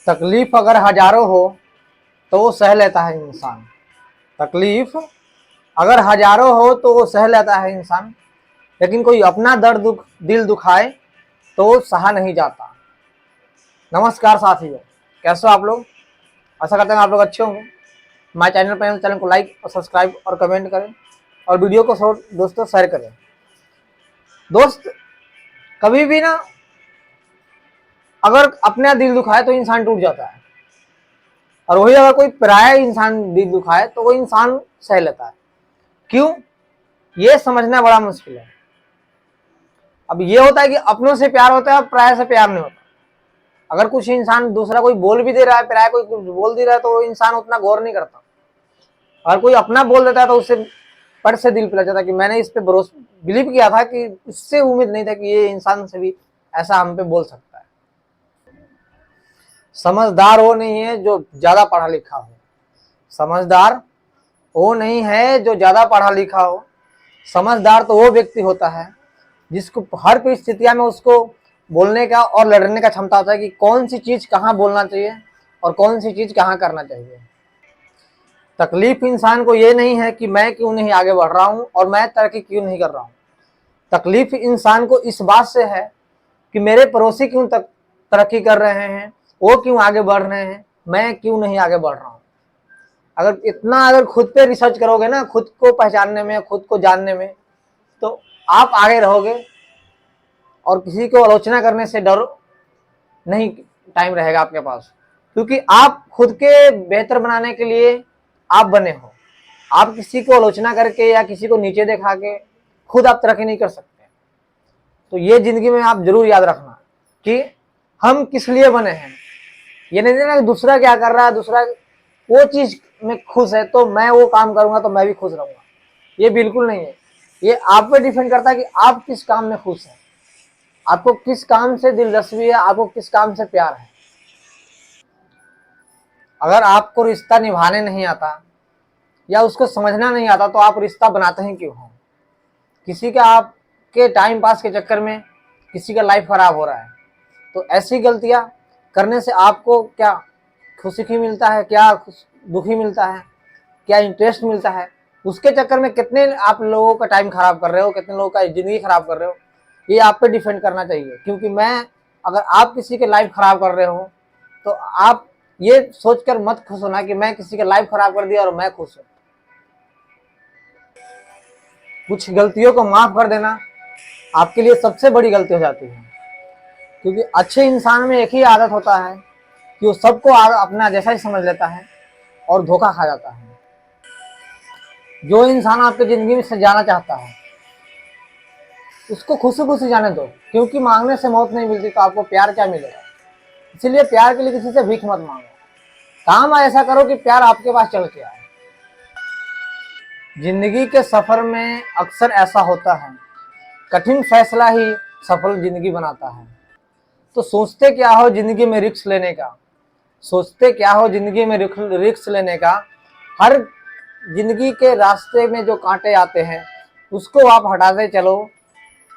तकलीफ अगर हजारों हो तो वो सह लेता है इंसान। तकलीफ अगर हजारों हो तो वो सह लेता है इंसान, लेकिन कोई अपना दर्द दिल दुखाए तो वो सहा नहीं जाता। नमस्कार साथियों, कैसे हो आप लोग? आशा करते हैं आप लोग अच्छे होंगे। हमारे चैनल को लाइक और सब्सक्राइब और कमेंट करें और वीडियो को दोस्तों शेयर करें। दोस्त, कभी भी ना अगर अपना दिल दुखाए तो इंसान टूट जाता है, और वही अगर कोई पराया इंसान दिल दुखाए तो वो इंसान सह लेता है। क्यों? ये समझना बड़ा मुश्किल है। अब ये होता है कि अपनों से प्यार होता है और पराया से प्यार नहीं होता। अगर कुछ इंसान दूसरा कोई बोल भी दे रहा है, पराया कोई कुछ बोल दे रहा है, तो वो इंसान उतना गौर नहीं करता। अगर कोई अपना बोल देता है तो उससे पट से दिल पे लग जाता है कि मैंने इस पे भरोसा बिलीव किया था, कि इससे उम्मीद नहीं था कि ये इंसान से भी ऐसा हम पे बोल सकता है। समझदार वो नहीं है जो ज्यादा पढ़ा लिखा हो। समझदार वो नहीं है जो ज्यादा पढ़ा लिखा हो। समझदार तो वो व्यक्ति होता है जिसको हर परिस्थितियों में उसको बोलने का और लड़ने का क्षमता होता है कि कौन सी चीज कहाँ बोलना चाहिए और कौन सी चीज कहाँ करना चाहिए। तकलीफ इंसान को ये नहीं है कि मैं क्यों नहीं आगे बढ़ रहा हूँ और मैं तरक्की क्यों नहीं कर रहा हूँ। तकलीफ इंसान को इस बात से है कि मेरे पड़ोसी क्यों तक तरक्की कर रहे हैं, वो क्यों आगे बढ़ रहे हैं, मैं क्यों नहीं आगे बढ़ रहा हूँ। अगर खुद पे रिसर्च करोगे ना, खुद को पहचानने में, खुद को जानने में, तो आप आगे रहोगे और किसी को आलोचना करने से डर नहीं टाइम रहेगा आपके पास, क्योंकि आप खुद के बेहतर बनाने के लिए आप बने हो। आप किसी को आलोचना करके या किसी को नीचे दिखा के खुद आप तरक्की नहीं कर सकते। तो ये जिंदगी में आप जरूर याद रखना कि हम किस लिए बने हैं। ये नहीं देखना कि दूसरा क्या कर रहा है, दूसरा वो चीज में खुश है तो मैं वो काम करूंगा तो मैं भी खुश रहूंगा। ये बिल्कुल नहीं है। ये आप पे डिपेंड करता है कि आप किस काम में खुश हैं, आपको किस काम से दिलचस्पी है, आपको किस काम से प्यार है। अगर आपको रिश्ता निभाने नहीं आता या उसको समझना नहीं आता तो आप रिश्ता बनाते हैं क्यों हो? किसी का आपके टाइम पास के चक्कर में किसी का लाइफ खराब हो रहा है, तो ऐसी गलतियां करने से आपको क्या खुशी मिलता है, क्या दुखी मिलता है, क्या इंटरेस्ट मिलता है? उसके चक्कर में कितने आप लोगों का टाइम खराब कर रहे हो, कितने लोगों का जिंदगी खराब कर रहे हो, ये आप पे डिपेंड करना चाहिए। क्योंकि अगर आप किसी के लाइफ खराब कर रहे हो तो आप ये सोचकर मत खुश होना कि मैं किसी का लाइफ खराब कर दिया और मैं खुश हूं। कुछ गलतियों को माफ कर देना आपके लिए सबसे बड़ी गलती हो जाती है, क्योंकि अच्छे इंसान में एक ही आदत होता है कि वो सबको अपना जैसा ही समझ लेता है और धोखा खा जाता है। जो इंसान आपकी जिंदगी में से जाना चाहता है उसको खुशी खुशी जाने दो, क्योंकि मांगने से मौत नहीं मिलती, तो आपको प्यार क्या मिलेगा। इसीलिए प्यार के लिए किसी से भीख मत मांगो, काम ऐसा करो कि प्यार आपके पास चल के आए। जिंदगी के सफर में अक्सर ऐसा होता है, कठिन फैसला ही सफल जिंदगी बनाता है। तो सोचते क्या हो जिंदगी में रिस्क लेने का, सोचते क्या हो जिंदगी में रिस्क लेने का। हर जिंदगी के रास्ते में जो कांटे आते हैं उसको आप हटाते चलो।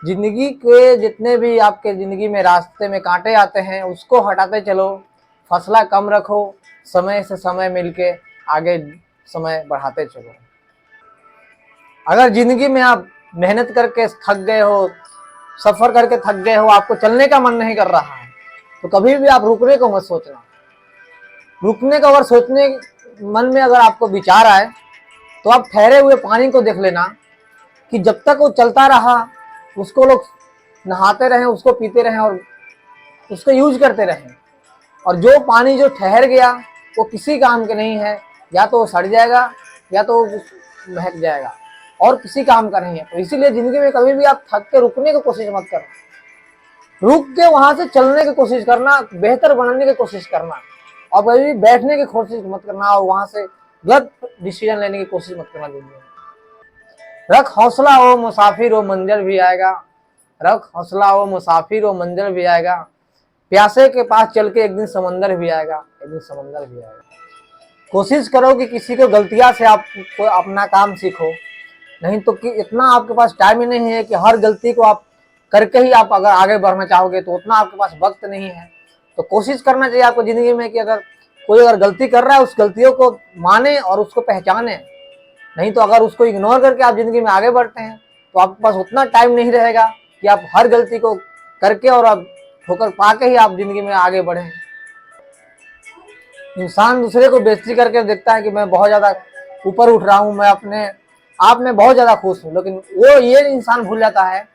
जिंदगी के जितने भी आपके जिंदगी में रास्ते में कांटे आते हैं उसको हटाते चलो। फसला कम रखो, समय से समय मिलके आगे समय बढ़ाते चलो। अगर जिंदगी में आप मेहनत करके थक गए हो, सफर करके थक गए हो, आपको चलने का मन नहीं कर रहा है, तो कभी भी आप रुकने को मत सोचना। रुकने का अगर सोचने मन में अगर आपको विचार आए तो आप ठहरे हुए पानी को देख लेना कि जब तक वो चलता रहा उसको लोग नहाते रहे, उसको पीते रहे और उसको यूज करते रहे, और जो पानी जो ठहर गया वो किसी काम के नहीं है, या तो वो सड़ जाएगा या तो वो महक जाएगा, और किसी काम का नहीं है। तो इसीलिए जिंदगी में कभी भी आप थक के रुकने की कोशिश मत करना, रुक के वहां से चलने की कोशिश करना, बेहतर बनने की कोशिश करना, और कभी भी बैठने की कोशिश मत करना और वहां से गलत डिसीजन लेने की कोशिश मत करना। जिंदगी में रख हौसला, हो मुसाफिर हो मंजिल भी आएगा। रख हौसला, हो मुसाफिर हो मंजिल भी आएगा। प्यासे के पास चल के एक दिन समंदर भी आएगा, एक दिन समंदर भी आएगा। कोशिश करो कि किसी को गलतियां से आप अपना काम सीखो, नहीं तो कि इतना आपके पास टाइम ही नहीं है कि हर गलती को आप करके ही आप अगर आगे बढ़ना चाहोगे, तो उतना आपके पास वक्त नहीं है तो कोशिश करना चाहिए आपको जिंदगी में कि अगर कोई अगर गलती कर रहा है उस गलतियों को माने और उसको पहचाने। नहीं तो अगर उसको इग्नोर करके आप जिंदगी में आगे बढ़ते हैं तो आपके पास उतना टाइम नहीं रहेगा कि आप हर गलती को करके और आप ठोकर पा के ही आप जिंदगी में आगे बढ़ें। इंसान दूसरे को बेइज्जती करके देखता है कि मैं बहुत ज्यादा ऊपर उठ रहा हूँ, मैं अपने आप में बहुत ज्यादा खुश हूँ, लेकिन वो ये इंसान भूल जाता है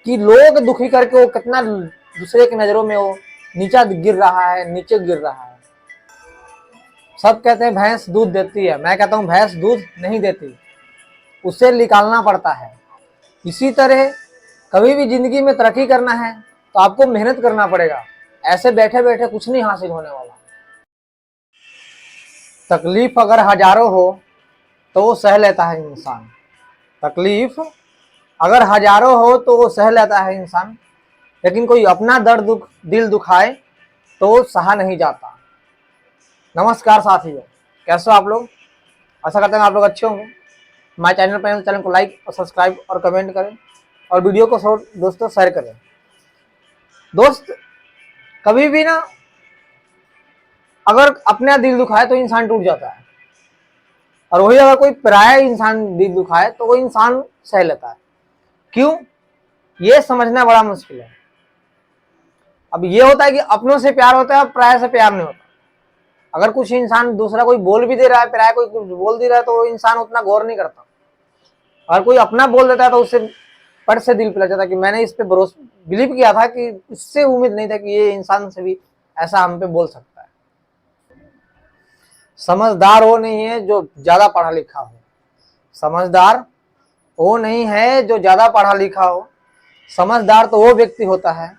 कि लोग दुखी करके वो कितना दूसरे की नजरों में वो नीचा गिर रहा है, नीचे गिर रहा है। सब कहते हैं भैंस दूध देती है, मैं कहता हूँ भैंस दूध नहीं देती, उसे निकालना पड़ता है। इसी तरह कभी भी जिंदगी में तरक्की करना है तो आपको मेहनत करना पड़ेगा, ऐसे बैठे बैठे कुछ नहीं हासिल होने वाला। तकलीफ अगर हजारों हो तो वो सह लेता है इंसान। तकलीफ अगर हजारों हो तो वो सह लेता है इंसान, लेकिन कोई अपना दर्द दिल दुखाए तो वो सहा नहीं जाता। नमस्कार साथियों, कैसे हो आप लोग? आशा करते हैं आप लोग अच्छे होंगे। हमारे चैनल पर चैनल को लाइक और सब्सक्राइब और कमेंट करें और वीडियो को दोस्तों शेयर करें। दोस्त, कभी भी ना अगर अपना दिल दुखाए तो इंसान टूट जाता है, और वही अगर कोई पराया इंसान दिल दुखाए तो वो इंसान सह लेता है। क्यों? ये समझना बड़ा मुश्किल है। अब ये होता है कि अपनों से प्यार होता है और पराया से प्यार नहीं होता। अगर कुछ इंसान दूसरा कोई बोल भी दे रहा है, पराया कोई कुछ बोल दे रहा है, तो वो इंसान उतना गौर नहीं करता। अगर कोई अपना बोल देता है तो उससे पट से दिल पे लग जाता है कि मैंने इस पे भरोसा बिलीव किया था, कि इससे उम्मीद नहीं था कि ये इंसान से भी ऐसा हम पे बोल सकता है। समझदार वो नहीं है जो ज्यादा पढ़ा लिखा हो, समझदार वो नहीं है जो ज्यादा पढ़ा लिखा हो। समझदार तो वो व्यक्ति होता है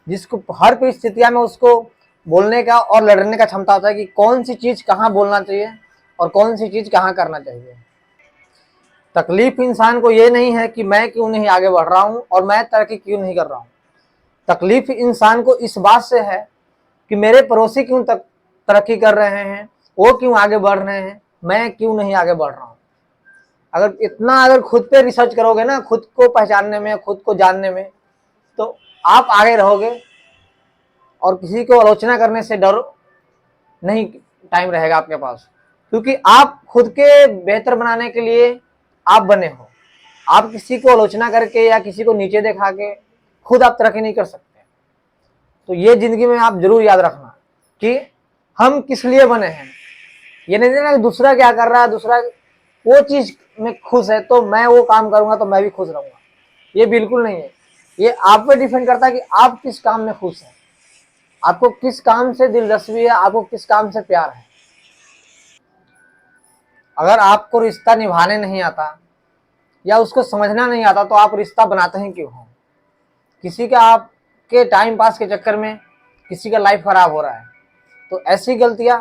जिसको हर परिस्थितियों में उसको बोलने का और लड़ने का क्षमता होता है कि कौन सी चीज कहाँ बोलना चाहिए और कौन सी चीज कहाँ करना चाहिए। तकलीफ इंसान को ये नहीं है कि मैं क्यों नहीं आगे बढ़ रहा हूँ और मैं तरक्की क्यों नहीं कर रहा हूँ। तकलीफ इंसान को इस बात से है कि मेरे पड़ोसी क्यों तरक्की कर रहे हैं, वो क्यों आगे बढ़ रहे हैं, मैं क्यों नहीं आगे बढ़ रहा हूँ। अगर खुद पे रिसर्च करोगे ना, खुद को पहचानने में, खुद को जानने में, तो आप आगे रहोगे और किसी को आलोचना करने से डर नहीं टाइम रहेगा आपके पास, क्योंकि आप खुद के बेहतर बनाने के लिए आप बने हो। आप किसी को आलोचना करके या किसी को नीचे दिखा के खुद आप तरक्की नहीं कर सकते। तो ये जिंदगी में आप जरूर याद रखना कि हम किस लिए बने हैं। ये नहीं देखना कि दूसरा क्या कर रहा है, दूसरा वो चीज में खुश है तो मैं वो काम करूंगा तो मैं भी खुश रहूंगा, ये बिल्कुल नहीं है। ये आप पे डिपेंड करता है कि आप किस काम में खुश हैं, आपको किस काम से दिलचस्पी है, आपको किस काम से प्यार है। अगर आपको रिश्ता निभाने नहीं आता या उसको समझना नहीं आता तो आप रिश्ता बनाते हैं क्यों हो? किसी का आपके टाइम पास के चक्कर में किसी का लाइफ खराब हो रहा है, तो ऐसी गलतियां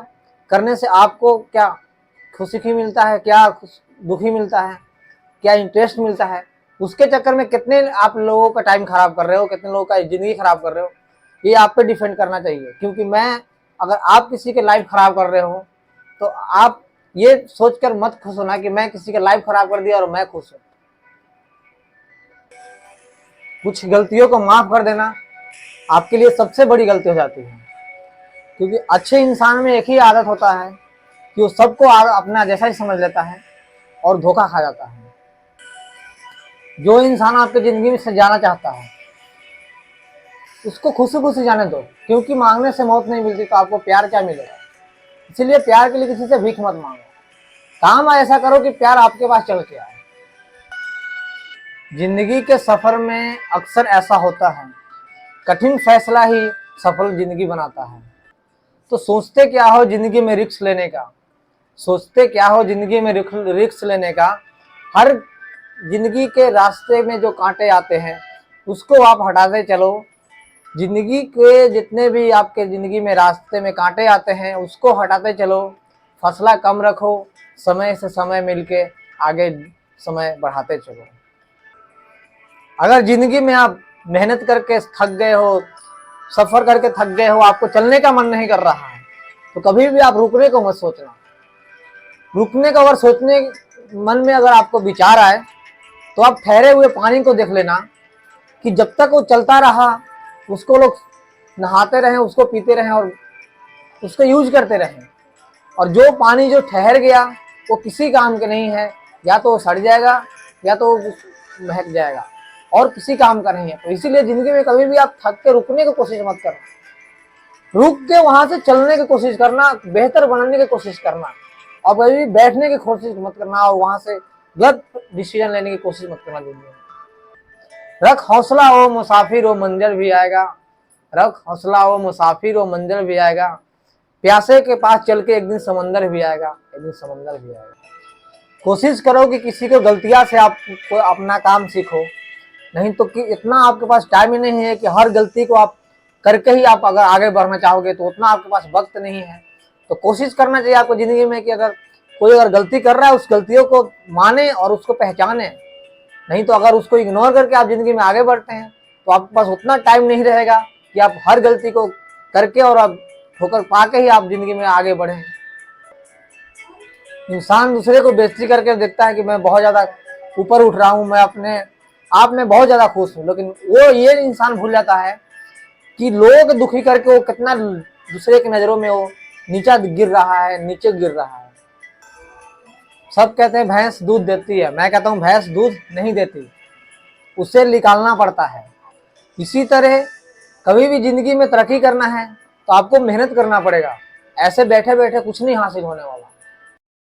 करने से आपको क्या खुशी मिलता है, क्या दुखी मिलता है, क्या इंटरेस्ट मिलता है? उसके चक्कर में कितने आप लोगों का टाइम खराब कर रहे हो, कितने लोगों का जिंदगी खराब कर रहे हो, ये आप पे डिपेंड करना चाहिए। क्योंकि अगर आप किसी के लाइफ खराब कर रहे हो तो आप ये सोचकर मत खुश होना कि मैं किसी का लाइफ खराब कर दिया और मैं खुश हूं। कुछ गलतियों को माफ कर देना आपके लिए सबसे बड़ी गलती हो जाती है, क्योंकि अच्छे इंसान में एक ही आदत होता है कि वो सबको अपना जैसा ही समझ लेता है और धोखा खा जाता है। जो इंसान आपकी जिंदगी में से जाना चाहता है उसको खुशी खुशी जाने दो, क्योंकि मांगने से मौत नहीं मिलती, तो आपको प्यार क्या मिलेगा। इसलिए प्यार के लिए किसी से भीख मत मांगो, काम ऐसा करो कि प्यार आपके पास चल के आए। जिंदगी के सफर में अक्सर ऐसा होता है, कठिन फैसला ही सफल जिंदगी बनाता है। तो सोचते क्या हो जिंदगी में रिस्क लेने का, सोचते क्या हो जिंदगी में रिस्क लेने का। हर जिंदगी के रास्ते में जो कांटे आते हैं उसको आप हटाते चलो। जिंदगी के जितने भी आपके जिंदगी में रास्ते में कांटे आते हैं उसको हटाते चलो। फसला कम रखो, समय से समय मिलके आगे समय बढ़ाते चलो। अगर जिंदगी में आप मेहनत करके थक गए हो, सफर करके थक गए हो, आपको चलने का मन नहीं कर रहा है, तो कभी भी आप रुकने को मत सोचना। रुकने का अगर सोचने मन में अगर आपको विचार आए तो आप ठहरे हुए पानी को देख लेना कि जब तक वो चलता रहा उसको लोग नहाते रहें, उसको पीते रहें और उसको यूज करते रहें। और जो पानी जो ठहर गया वो किसी काम के नहीं है, या तो वो सड़ जाएगा या तो वो महक जाएगा, और किसी काम का नहीं है। तो इसीलिए जिंदगी में कभी भी आप थक के रुकने की कोशिश मत करना, रुक के वहां से चलने की कोशिश करना, बेहतर बनाने की कोशिश करना। और कभी भी बैठने की कोशिश मत करना और वहां से गलत डिसीजन लेने की कोशिश मत करना जिंदगी में। रख हौसला हो मुसाफिर हो मंजिल भी आएगा, रख हौसला हो मुसाफिर हो मंजिल भी आएगा, प्यासे के पास चल के एक दिन समंदर भी आएगा, एक दिन समंदर भी आएगा। कोशिश करो कि किसी को गलतियां से आप अपना काम सीखो, नहीं तो कि इतना आपके पास टाइम ही नहीं है कि हर गलती को आप करके ही आप अगर आगे बढ़ना चाहोगे, तो उतना आपके पास वक्त नहीं है। तो कोशिश करना चाहिए आपको जिंदगी में कि अगर कोई अगर गलती कर रहा है, उस गलतियों को माने और उसको पहचाने। नहीं तो अगर उसको इग्नोर करके आप जिंदगी में आगे बढ़ते हैं तो आपके पास उतना टाइम नहीं रहेगा कि आप हर गलती को करके और आप ठोकर पाके ही आप जिंदगी में आगे बढ़ें। इंसान दूसरे को बेइज्जती करके देखता है कि मैं बहुत ज्यादा ऊपर उठ रहा हूँ, मैं अपने आप में बहुत ज्यादा खुश हूँ, लेकिन वो ये इंसान भूल जाता है कि लोग दुखी करके वो कितना दूसरे की नजरों में वो नीचा गिर रहा है, नीचे गिर रहा है। सब कहते हैं भैंस दूध देती है, मैं कहता हूँ भैंस दूध नहीं देती, उसे निकालना पड़ता है। इसी तरह कभी भी जिंदगी में तरक्की करना है तो आपको मेहनत करना पड़ेगा, ऐसे बैठे बैठे कुछ नहीं हासिल होने वाला।